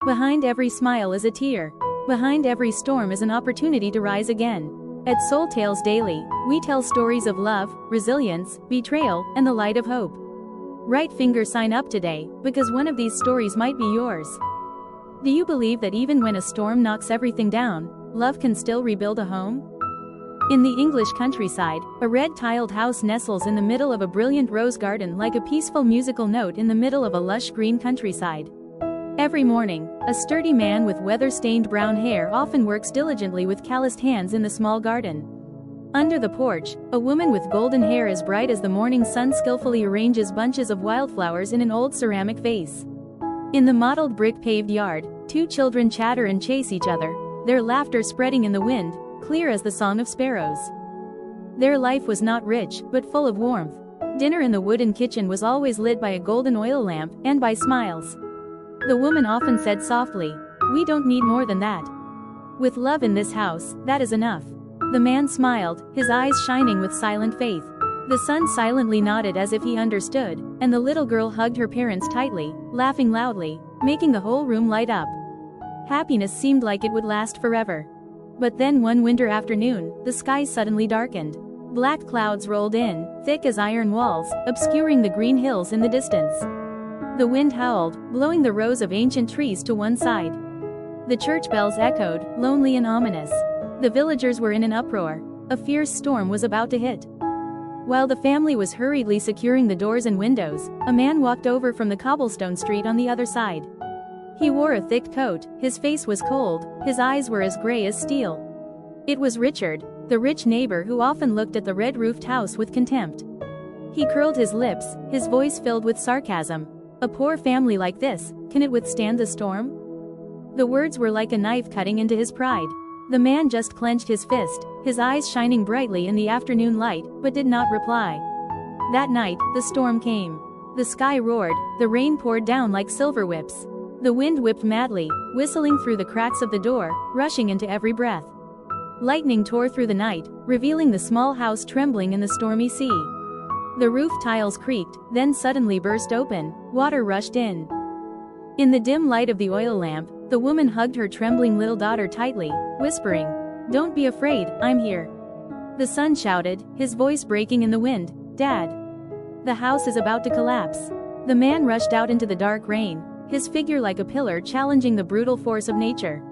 Behind every smile is a tear. Behind every storm is an opportunity to rise again. At Soul Tales Daily, we tell stories of love, resilience, betrayal, and the light of hope. Right finger sign up today, because one of these stories might be yours. Do you believe that even when a storm knocks everything down, love can still rebuild a home? In the English countryside, a red-tiled house nestles in the middle of a brilliant rose garden like a peaceful musical note in the middle of a lush green countryside. Every morning, a sturdy man with weather-stained brown hair often works diligently with calloused hands in the small garden. Under the porch, a woman with golden hair as bright as the morning sun skillfully arranges bunches of wildflowers in an old ceramic vase. In the mottled brick-paved yard, two children chatter and chase each other, their laughter spreading in the wind, clear as the song of sparrows. Their life was not rich, but full of warmth. Dinner in the wooden kitchen was always lit by a golden oil lamp, and by smiles. The woman often said softly, "We don't need more than that. With love in this house, that is enough." The man smiled, his eyes shining with silent faith. The son silently nodded as if he understood, and the little girl hugged her parents tightly, laughing loudly, making the whole room light up. Happiness seemed like it would last forever. But then one winter afternoon, the sky suddenly darkened. Black clouds rolled in, thick as iron walls, obscuring the green hills in the distance. The wind howled, blowing the rows of ancient trees to one side. The church bells echoed, lonely and ominous. The villagers were in an uproar. A fierce storm was about to hit. While the family was hurriedly securing the doors and windows, a man walked over from the cobblestone street on the other side. He wore a thick coat, his face was cold, his eyes were as gray as steel. It was Richard, the rich neighbor who often looked at the red-roofed house with contempt. He curled his lips, his voice filled with sarcasm. "A poor family like this, can it withstand the storm?" The words were like a knife cutting into his pride. The man just clenched his fist, his eyes shining brightly in the afternoon light, but did not reply. That night, the storm came. The sky roared, the rain poured down like silver whips. The wind whipped madly, whistling through the cracks of the door, rushing into every breath. Lightning tore through the night, revealing the small house trembling in the stormy sea. The roof tiles creaked, then suddenly burst open, water rushed in. In the dim light of the oil lamp, the woman hugged her trembling little daughter tightly, whispering, "Don't be afraid, I'm here." The son shouted, his voice breaking in the wind, "Dad! The house is about to collapse." The man rushed out into the dark rain, his figure like a pillar challenging the brutal force of nature.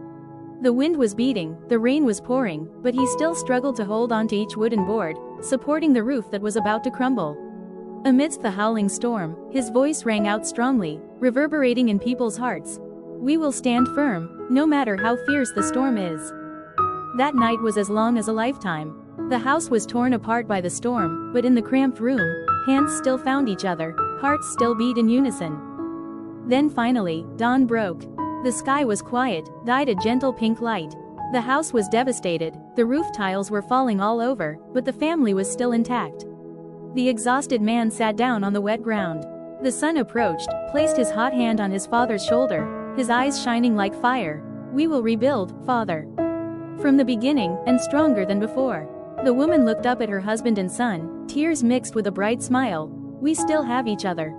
The wind was beating, the rain was pouring, but he still struggled to hold onto each wooden board, supporting the roof that was about to crumble. Amidst the howling storm, his voice rang out strongly, reverberating in people's hearts. "We will stand firm, no matter how fierce the storm is." That night was as long as a lifetime. The house was torn apart by the storm, but in the cramped room, hands still found each other, hearts still beat in unison. Then finally, dawn broke. The sky was quiet, dyed a gentle pink light. The house was devastated, the roof tiles were falling all over, but the family was still intact. The exhausted man sat down on the wet ground. The son approached, placed his hot hand on his father's shoulder, his eyes shining like fire. "We will rebuild, father. From the beginning, and stronger than before." The woman looked up at her husband and son, tears mixed with a bright smile. "We still have each other.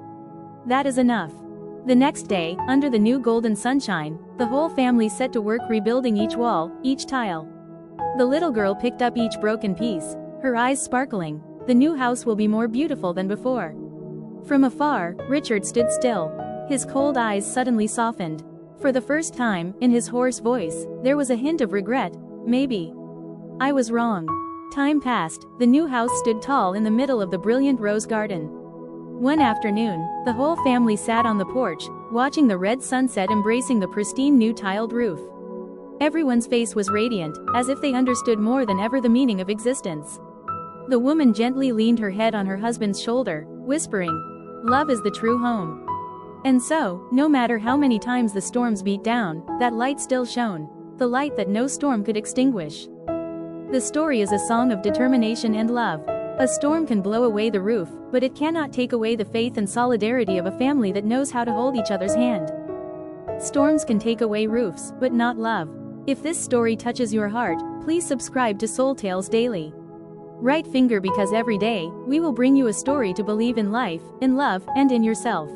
That is enough." The next day, under the new golden sunshine, the whole family set to work rebuilding each wall, each tile. The little girl picked up each broken piece, her eyes sparkling. "The new house will be more beautiful than before." From afar, Richard stood still. His cold eyes suddenly softened. For the first time, in his hoarse voice, there was a hint of regret. "Maybe I was wrong." Time passed, the new house stood tall in the middle of the brilliant rose garden. One afternoon, the whole family sat on the porch, watching the red sunset embracing the pristine new tiled roof. Everyone's face was radiant, as if they understood more than ever the meaning of existence. The woman gently leaned her head on her husband's shoulder, whispering, "Love is the true home." And so, no matter how many times the storms beat down, that light still shone, the light that no storm could extinguish. The story is a song of determination and love. A storm can blow away the roof, but it cannot take away the faith and solidarity of a family that knows how to hold each other's hand. Storms can take away roofs, but not love. If this story touches your heart, please subscribe to Soul Tales Daily. Right finger, because every day, we will bring you a story to believe in life, in love, and in yourself.